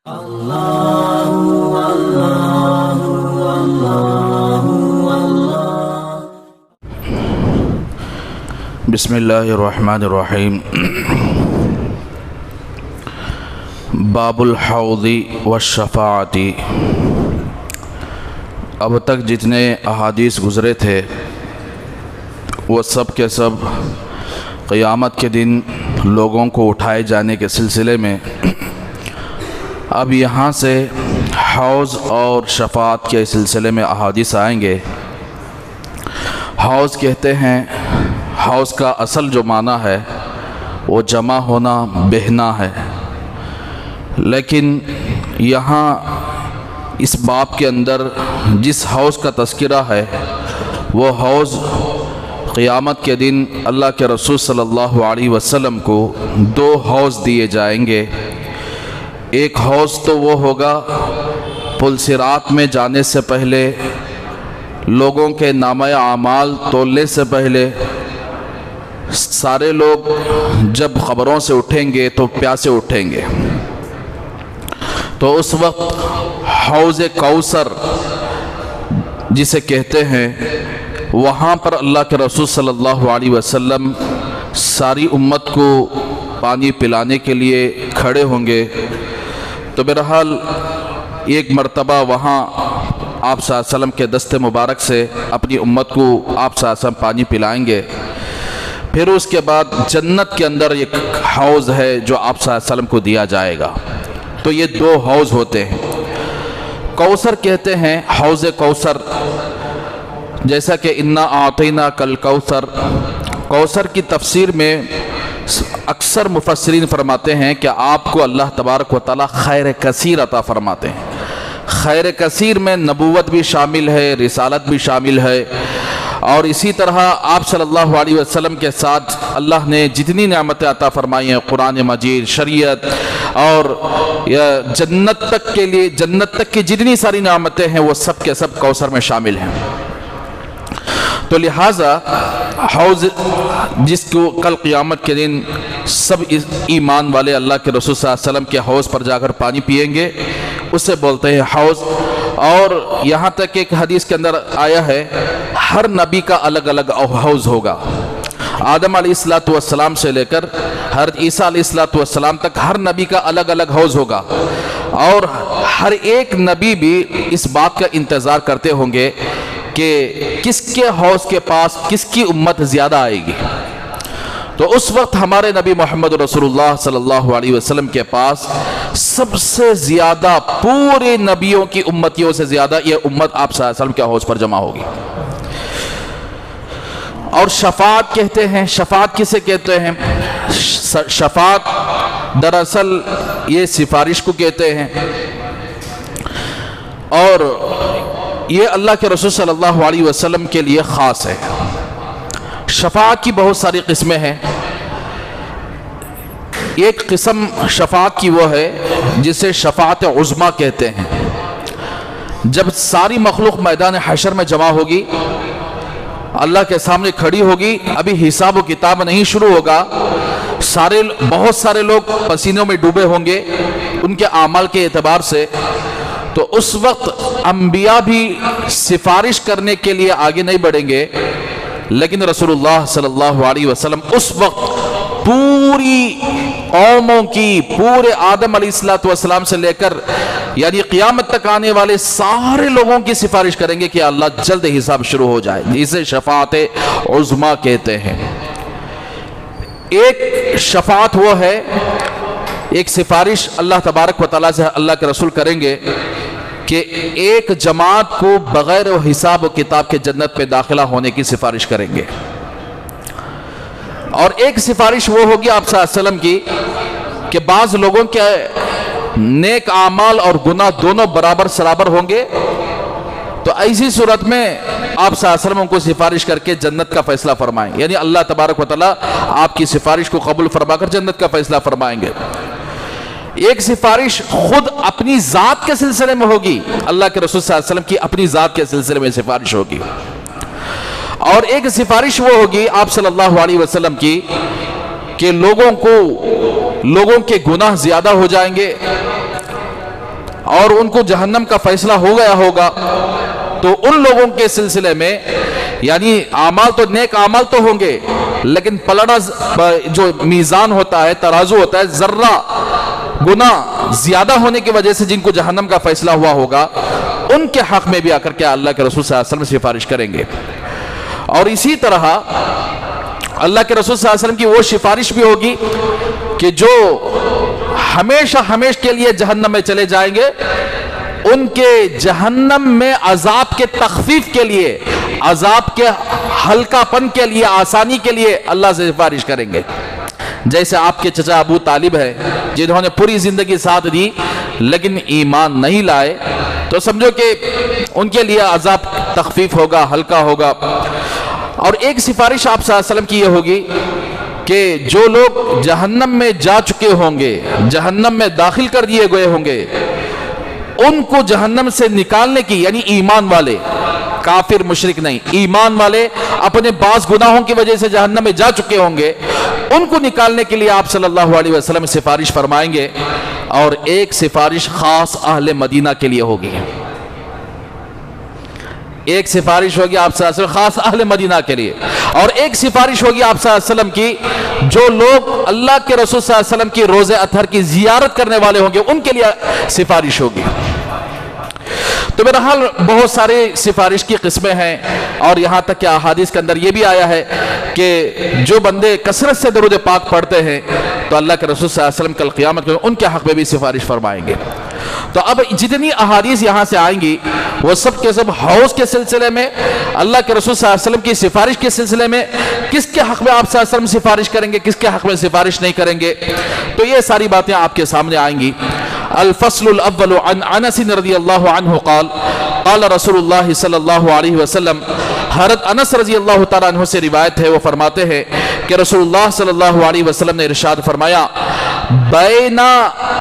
بسم اللہ الرحمن الرحیم۔ باب الحوض والشفاعت۔ اب تک جتنے احادیث گزرے تھے وہ سب کے سب قیامت کے دن لوگوں کو اٹھائے جانے کے سلسلے میں، اب یہاں سے حوض اور شفاعت کے سلسلے میں احادیث آئیں گے۔ حوض کہتے ہیں، حوض کا اصل جو معنی ہے وہ جمع ہونا، بہنا ہے، لیکن یہاں اس باب کے اندر جس حوض کا تذکرہ ہے وہ حوض قیامت کے دن اللہ کے رسول صلی اللہ علیہ وسلم کو دو حوض دیے جائیں گے۔ ایک حوض تو وہ ہوگا پل صراط میں جانے سے پہلے، لوگوں کے نامہ اعمال تولنے سے پہلے، سارے لوگ جب قبروں سے اٹھیں گے تو پیاسے اٹھیں گے، تو اس وقت حوض کوثر جسے کہتے ہیں، وہاں پر اللہ کے رسول صلی اللہ علیہ وسلم ساری امت کو پانی پلانے کے لیے کھڑے ہوں گے۔ تو بہرحال ایک مرتبہ وہاں آپ صلی اللہ علیہ وسلم کے دست مبارک سے اپنی امت کو آپ صلی اللہ علیہ وسلم پانی پلائیں گے۔ پھر اس کے بعد جنت کے اندر ایک حوض ہے جو آپ صلی اللہ علیہ وسلم کو دیا جائے گا۔ تو یہ دو حوض ہوتے ہیں۔ کوثر کہتے ہیں، حوض کوثر، جیسا کہ انا اعطینا کل کوثر۔ کوثر کی تفسیر میں اکثر مفسرین فرماتے ہیں کہ آپ کو اللہ تبارک و تعالی خیر کثیر عطا فرماتے ہیں۔ خیر کثیر میں نبوت بھی شامل ہے، رسالت بھی شامل ہے، اور اسی طرح آپ صلی اللہ علیہ وسلم کے ساتھ اللہ نے جتنی نعمتیں عطا فرمائی ہیں، قرآن مجید، شریعت اور جنت تک کے لیے، جنت تک کی جتنی ساری نعمتیں ہیں وہ سب کے سب کوثر میں شامل ہیں۔ تو لہٰذا حوض جس کو کل قیامت کے دن سب ایمان والے اللہ کے رسول صلی اللہ علیہ وسلم کے حوض پر جا کر پانی پیئیں گے، اسے بولتے ہیں حوض۔ اور یہاں تک ایک حدیث کے اندر آیا ہے، ہر نبی کا الگ الگ حوض ہوگا۔ آدم علیہ السلام سے لے کر حضرت عیسیٰ علیہ السلام تک ہر نبی کا الگ الگ حوض ہوگا، اور ہر ایک نبی بھی اس بات کا انتظار کرتے ہوں گے کہ کس کے حوض کے پاس کس کی امت زیادہ آئے گی۔ تو اس وقت ہمارے نبی محمد رسول اللہ صلی اللہ علیہ وسلم کے پاس سب سے زیادہ، پورے نبیوں کی امتیوں سے زیادہ، یہ امت آپ صلی اللہ علیہ وسلم کے حوض پر جمع ہوگی۔ اور شفاعت کہتے ہیں، شفاعت کسے کہتے ہیں؟ شفاعت دراصل یہ سفارش کو کہتے ہیں، اور یہ اللہ کے رسول صلی اللہ علیہ وسلم کے لیے خاص ہے۔ شفاعت کی بہت ساری قسمیں ہیں۔ ایک قسم شفاعت کی وہ ہے جسے شفاعت عظمیٰ کہتے ہیں۔ جب ساری مخلوق میدان حشر میں جمع ہوگی، اللہ کے سامنے کھڑی ہوگی، ابھی حساب و کتاب نہیں شروع ہوگا، بہت سارے لوگ پسینوں میں ڈوبے ہوں گے ان کے اعمال کے اعتبار سے، تو اس وقت انبیاء بھی سفارش کرنے کے لیے آگے نہیں بڑھیں گے، لیکن رسول اللہ صلی اللہ علیہ وسلم اس وقت پوری قوموں کی، پورے آدم علیہ السلام سے لے کر یعنی قیامت تک آنے والے سارے لوگوں کی سفارش کریں گے کہ اللہ جلد حساب شروع ہو جائے۔ اسے شفاعت عظمیٰ کہتے ہیں۔ ایک شفاعت وہ ہے، ایک سفارش اللہ تبارک و تعالیٰ سے اللہ کے رسول کریں گے کہ ایک جماعت کو بغیر حساب و کتاب کے جنت پہ داخلہ ہونے کی سفارش کریں گے۔ اور ایک سفارش وہ ہوگی آپ صلی اللہ علیہ وسلم کی کہ بعض لوگوں کے نیک اعمال اور گناہ دونوں برابر سرابر ہوں گے، تو ایسی صورت میں آپ صلی اللہ علیہ وسلم کو سفارش کر کے جنت کا فیصلہ فرمائیں، یعنی اللہ تبارک و تعالیٰ آپ کی سفارش کو قبول فرما کر جنت کا فیصلہ فرمائیں گے۔ ایک سفارش خود اپنی ذات کے سلسلے میں ہوگی، اللہ کے رسول صلی اللہ علیہ وسلم کی اپنی ذات کے سلسلے میں سفارش ہوگی، اور ایک سفارش وہ ہوگی آپ صلی اللہ علیہ وسلم کی کہ لوگوں کے گناہ زیادہ ہو جائیں گے، اور ان کو جہنم کا فیصلہ ہو گیا ہوگا، تو ان لوگوں کے سلسلے میں یعنی اعمال تو نیک اعمال تو ہوں گے، لیکن پلڑا جو میزان ہوتا ہے، ترازو ہوتا ہے، ذرہ گناہ زیادہ ہونے کی وجہ سے جن کو جہنم کا فیصلہ ہوا ہوگا، ان کے حق میں بھی آ کر کے اللہ کے رسول صلی اللہ علیہ وسلم سفارش کریں گے۔ اور اسی طرح اللہ کے رسول صلی اللہ علیہ وسلم کی وہ سفارش بھی ہوگی کہ جو ہمیشہ کے لیے جہنم میں چلے جائیں گے، ان کے جہنم میں عذاب کے تخفیف کے لیے، عذاب کے ہلکا پن کے لیے، آسانی کے لیے اللہ سے سفارش کریں گے۔ جیسے آپ کے چچا ابو طالب ہے، جنہوں نے پوری زندگی ساتھ دی لیکن ایمان نہیں لائے، تو سمجھو کہ ان کے لیے عذاب تخفیف ہوگا، ہلکا ہوگا۔ اور ایک سفارش آپ صلی اللہ علیہ وسلم کی یہ ہوگی کہ جو لوگ جہنم میں جا چکے ہوں گے، جہنم میں داخل کر دیے گئے ہوں گے، ان کو جہنم سے نکالنے کی، یعنی ایمان والے، کافر مشرک نہیں، ایمان والے اپنے بعض گناہوں کی وجہ سے جہنم میں جا چکے ہوں گے، ان کو نکالنے کے لیے آپ صلی اللہ علیہ وسلم سفارش فرمائیں گے۔ اور ایک سفارش خاص اہل مدینہ کے لیے ہوگی، ایک سفارش ہوگی آپ صلی اللہ علیہ وسلم خاص اہل مدینہ کے لیے، اور ایک سفارش ہوگی آپ صلی اللہ علیہ وسلم کی جو لوگ اللہ کے رسول صلی اللہ علیہ وسلم کی روزہ اطہر کی زیارت کرنے والے ہوں گے، ان کے لیے سفارش ہوگی۔ تو بہرحال بہت سارے سفارش کی قسمیں ہیں، اور یہاں تک کہ احادیث کے اندر یہ بھی آیا ہے کہ جو بندے کثرت سے درود پاک پڑھتے ہیں تو اللہ کے رسول صلی اللہ علیہ وسلم کل قیامت میں ان کے حق میں بھی سفارش فرمائیں گے۔ تو اب جتنی احادیث یہاں سے آئیں گی وہ سب کے سب حوض کے سلسلے میں، اللہ کے رسول صلی اللہ علیہ وسلم کی سفارش کے سلسلے میں، کس کے حق میں آپ صلی اللہ علیہ وسلم سفارش کریں گے، کس کے حق میں سفارش نہیں کریں گے، تو یہ ساری باتیں آپ کے سامنے آئیں گی۔ الفصل الاول عن انس رضی اللہ عنہ قال قال رسول اللہ صلی اللہ علیہ وسلم، حضرت انس رضی اللہ تعالیٰ عنہ سے روایت ہے، وہ فرماتے ہیں کہ رسول اللہ صلی اللہ علیہ وسلم نے ارشاد فرمایا، بینا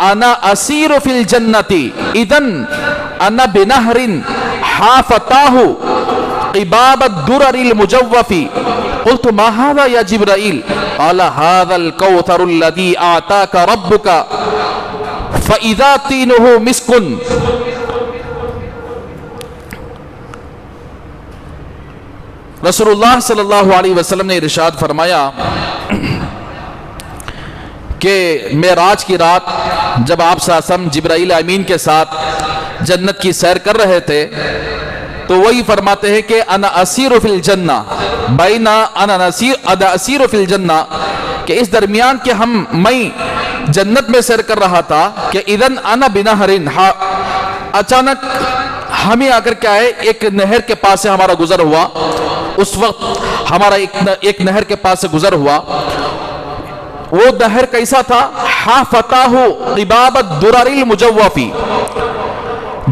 انا اسیر فی الجنت اذن انا بنہر حافتاہ قباب الدرر المجوف قلت ما هذا یا جبرائیل قال هذا الكوثر الذي اعطاك ربك فاذا تینہ مسکن۔ رسول اللہ صلی اللہ علیہ وسلم نے ارشاد فرمایا کہ معراج کی رات جب آپ صلی اللہ علیہ وسلم جبرائیل امین کے ساتھ جنت کی سیر کر رہے تھے تو وہی فرماتے ہیں کہ انا اسیر فی الجنہ، بینا انا اسیر فی الجنہ، کہ اس درمیان کہ میں جنت میں سیر کر رہا تھا کہ اذن انا بنہرن، اچانک ہمیں آ کر کے آئے ایک نہر کے پاس سے ہمارا گزر ہوا، اس وقت ہمارا ایک نہر کے پاس سے گزر ہوا، وہ نہر کیسا تھا؟ حافتاہ قباب الدرر المجوف،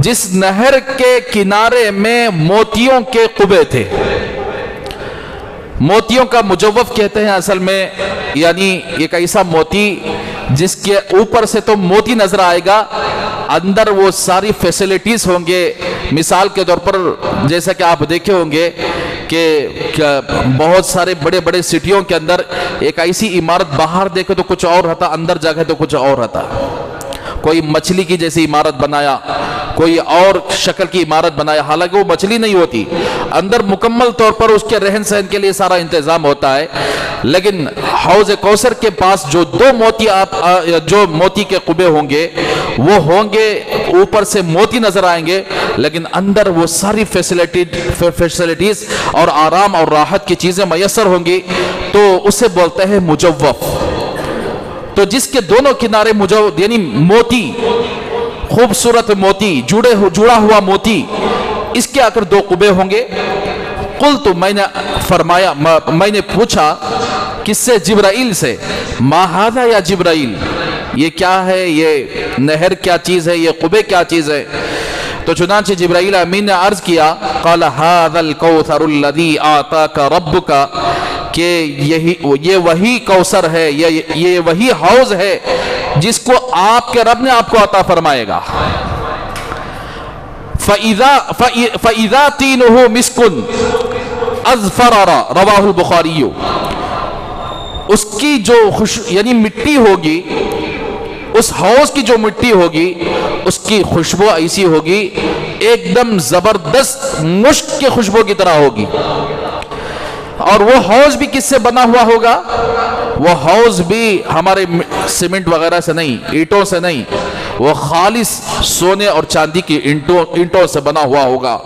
جس نہر کے کنارے میں موتیوں کے قبے تھے۔ موتیوں کا مجوف کہتے ہیں اصل میں، یعنی ایک ایسا موتی جس کے اوپر سے تو موتی نظر آئے گا، اندر وہ ساری فیسیلیٹیز ہوں گے۔ مثال کے طور پر جیسا کہ آپ دیکھے ہوں گے کہ بہت سارے بڑے بڑے سٹیوں کے اندر ایک ایسی عمارت باہر دیکھے تو کچھ اور رہتا، اندر جاگے تو کچھ اور رہتا۔ کوئی مچھلی کی جیسی عمارت بنایا، کوئی اور شکل کی عمارت بنایا، حالانکہ وہ مچھلی نہیں ہوتی، اندر مکمل طور پر اس کے رہن سہن کے لیے سارا انتظام ہوتا ہے۔ لیکن حوض کوثر کے پاس جو جو موتی کے قبے ہوں گے وہ ہوں گے، اوپر سے موتی نظر آئیں گے لیکن اندر وہ ساری فیسیلیٹیز اور آرام اور راحت کی چیزیں میسر ہوں گی، تو اسے بولتے ہیں مجوف۔ تو جس کے دونوں کنارے یعنی موتی، خوبصورت موتی، جڑا ہوا موتی، اس کے آخر دو قبے ہوں گے۔ قلت، میں نے فرمایا، میں نے پوچھا کس سے؟ جبرائیل سے۔ ما ھذا یا جبرائیل، یہ کیا ہے، یہ نہر کیا چیز ہے، یہ قبے کیا چیز ہے؟ تو چنانچہ جبرائیل امین نے عرض کیا، قال ھذا الکوثر الذی اعطاک ربک، کہ یہ وہی کوثر ہے، یہ وہی حوض ہے جس کو آپ کے رب نے آپ کو عطا فرمائے گا۔ فَإِذَا تِينُهُ مِسْكٌ أَزْفَرَرَ رواہ البخاری، اس کی جو یعنی مٹی ہوگی، اس حوض کی جو مٹی ہوگی اس کی خوشبو ایسی ہوگی ایک دم زبردست مشک کی خوشبو کی طرح ہوگی. اور وہ حوض بھی کس سے بنا ہوا ہوگا؟ وہ حوض بھی ہمارے سیمنٹ وغیرہ سے نہیں، اینٹوں سے نہیں، وہ خالص سونے اور چاندی کی اینٹوں سے بنا ہوا ہوگا،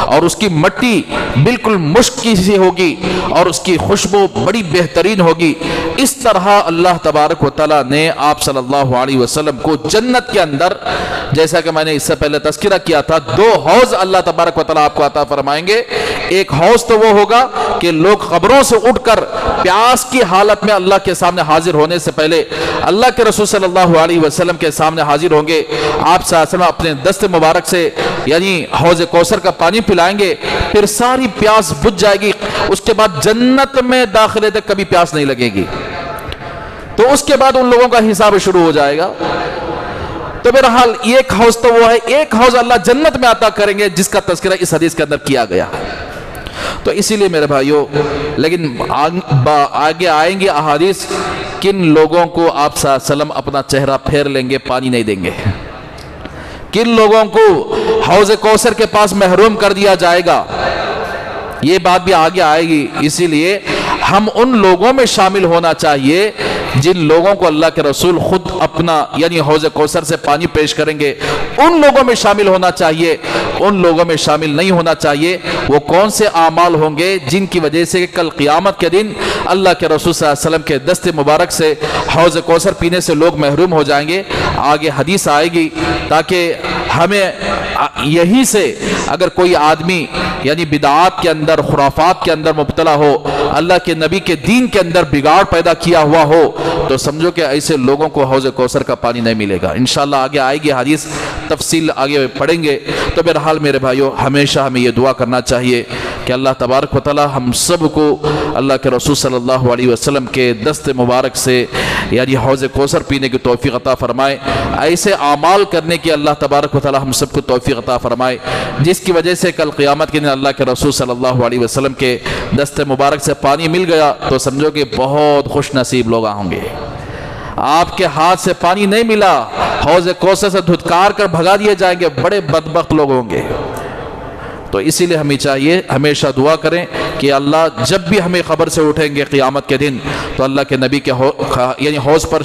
اور اس کی مٹی بالکل مشک کی سی ہوگی، اور اس کی خوشبو بڑی بہترین ہوگی. اس طرح اللہ تبارک و تعالیٰ نے آپ صلی اللہ علیہ وسلم کو جنت کے اندر، جیسا کہ میں نے اس سے پہلے تذکرہ کیا تھا، 2 حوض اللہ تبارک و تعالیٰ آپ کو عطا فرمائیں گے. ایک حوض تو وہ ہوگا کہ لوگ قبروں سے اٹھ کر پیاس کی حالت میں اللہ کے سامنے حاضر ہونے سے پہلے اللہ کے رسول صلی اللہ علیہ وسلم کے سامنے حاضر ہوں گے. آپ صلی اللہ علیہ وسلم اپنے دست مبارک سے یعنی حوض کوثر کا پانی پلائیں گے، پھر ساری پیاس بجھ جائے گی. اس کے بعد جنت میں داخلے تک کبھی پیاس نہیں لگے گی. تو اس کے بعد ان لوگوں کا حساب شروع ہو جائے گا. تو بہرحال ایک حوض تو وہ ہے، ایک حوض اللہ جنت میں عطا کریں گے جس کا تذکرہ اس حدیث کے اندر کیا گیا. تو اسی لیے میرے بھائیوں، لیکن آگے آئیں گے احادیث کن لوگوں کو آپ صلی اللہ علیہ وسلم اپنا چہرہ پھیر لیں گے، پانی نہیں دیں گے، کن لوگوں کو حوض کوثر کے پاس محروم کر دیا جائے گا، یہ بات بھی آگے آئے گی. اسی لیے ہم ان لوگوں میں شامل ہونا چاہیے جن لوگوں کو اللہ کے رسول خود اپنا یعنی حوض کوثر سے پانی پیش کریں گے، ان لوگوں میں شامل ہونا چاہیے. ان لوگوں میں شامل نہیں ہونا چاہیے وہ کون سے اعمال ہوں گے جن کی وجہ سے کل قیامت کے دن اللہ کے رسول صلی اللہ علیہ وسلم کے دست مبارک سے حوض کوثر پینے سے لوگ محروم ہو جائیں گے. آگے حدیث آئے گی تاکہ ہمیں یہی سے اگر کوئی آدمی یعنی بدعات کے اندر، خرافات کے اندر مبتلا ہو، اللہ کے نبی کے دین کے اندر بگاڑ پیدا کیا ہوا ہو، تو سمجھو کہ ایسے لوگوں کو حوض کوثر کا پانی نہیں ملے گا. انشاءاللہ آگے آئے گی حدیث، تفصیل آگے پڑھیں گے. تو بہرحال میرے بھائیوں، ہمیشہ ہمیں یہ دعا کرنا چاہیے کہ اللہ تبارک و تعالی ہم سب کو اللہ کے رسول صلی اللہ علیہ وسلم کے دست مبارک سے یعنی حوض کوثر پینے کی توفیق عطا فرمائے. ایسے اعمال کرنے کی اللہ تبارک و تعالی ہم سب کو توفیق عطا فرمائے جس کی وجہ سے کل قیامت کے دن اللہ کے رسول صلی اللہ علیہ وسلم کے دست مبارک سے پانی مل گیا تو سمجھو کہ بہت خوش نصیب لوگ ہوں گے. آپ کے ہاتھ سے پانی نہیں ملا، حوض کوثر سے دھتکار کر بھگا دیے جائیں گے، بڑے بدبخت لوگ ہوں گے. تو اسی لیے ہمیں چاہیے ہمیشہ دعا کریں کہ اللہ جب بھی ہمیں خبر سے اٹھیں گے قیامت کے دن تو اللہ کے نبی کے یعنی حوض پر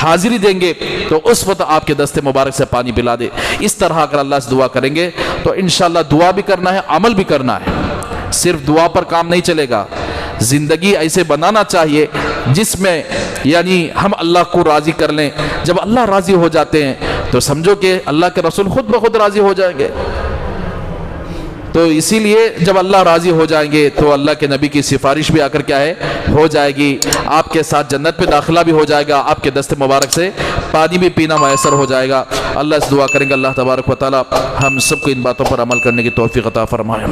حاضری دیں گے تو اس وقت آپ کے دست مبارک سے پانی پلا دے. اس طرح اگر اللہ سے دعا کریں گے تو انشاءاللہ دعا بھی کرنا ہے، عمل بھی کرنا ہے. صرف دعا پر کام نہیں چلے گا، زندگی ایسے بنانا چاہیے جس میں یعنی ہم اللہ کو راضی کر لیں. جب اللہ راضی ہو جاتے ہیں تو سمجھو کہ اللہ کے رسول خود بخود راضی ہو جائیں گے. تو اسی لیے جب اللہ راضی ہو جائیں گے تو اللہ کے نبی کی سفارش بھی آ کر کیا ہے ہو جائے گی، آپ کے ساتھ جنت پہ داخلہ بھی ہو جائے گا، آپ کے دست مبارک سے پانی بھی پینا میسر ہو جائے گا. اللہ سے دعا کریں گے اللہ تبارک و تعالی ہم سب کو ان باتوں پر عمل کرنے کی توفیق عطا فرمائے.